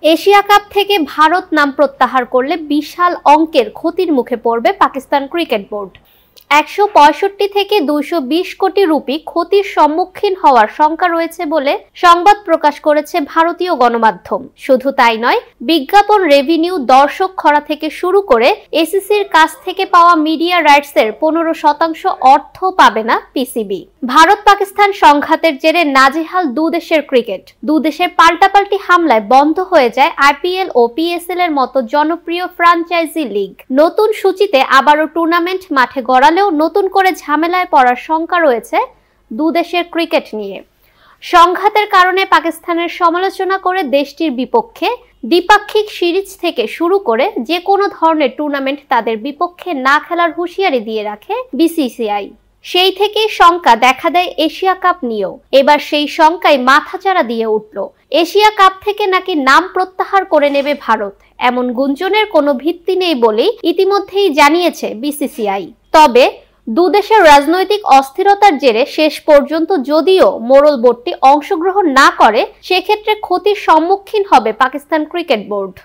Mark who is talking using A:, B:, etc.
A: Asia cup থেকে ভারত নাম প্রত্যাহার করলে বিশাল অঙ্কের ক্ষতির মুখে পড়বে পাকিস্তান ক্রিকেট বোর্ড। 165 থেকে 220 কোটি রুপি ক্ষতির সম্মুখীন হওয়ার শঙ্কা রয়েছে বলে সংবাদ প্রকাশ করেছে ভারতীয় গণমাধ্যম। শুধু তাই নয়, বিজ্ঞাপন রেভিনিউ, দর্শক খরা থেকে শুরু করে এসিসির কাছ থেকে পাওয়া মিডিয়া রাইটসের 15% অর্থ পাবে না পিসিবি। ভারত পাকিস্তান সংঘাতের জেরে নাজেহাল দুদেশের ক্রিকেট। দুদেশের পাল্টাপাল্টি হামলায় বন্ধ হয়ে যায় আইপিএল ও পিএসএল এর মতো জনপ্রিয় ফ্র্যাঞ্চাইজি লিগ। নতুন সূচিতে আবারও টুর্নামেন্ট মাঠে গড়ালেও নতুন করে ঝামেলায় পড়ার শঙ্কা রয়েছে দুদেশের ক্রিকেট নিয়ে। সংঘাতের কারণে পাকিস্তানের সমালোচনা করে দেশটির বিপক্ষে দ্বিপাক্ষিক সিরিজ থেকে শুরু করে যে কোনো ধরনের টুর্নামেন্ট তাদের বিপক্ষে না খেলার হুঁশিয়ারি দিয়ে রাখে বিসিসিআই। সেই থেকেই শঙ্কা দেখা দেয় এশিয়া কাপ নিয়েও। এবার সেই শঙ্কায় মাথাচাড়া দিয়ে উঠল। এশিয়া কাপ থেকে নাকি নাম প্রত্যাহার করে নেবে ভারত, এমন গুঞ্জনের কোনো ভিত্তি নেই বলেই ইতিমধ্যেই জানিয়েছে বিসিসিআই। তবে দুদেশের রাজনৈতিক অস্থিরতার জেরে শেষ পর্যন্ত যদিও মোড়ল বোর্ডটি অংশগ্রহণ না করে, সেক্ষেত্রে ক্ষতির সম্মুখীন হবে পাকিস্তান ক্রিকেট বোর্ড।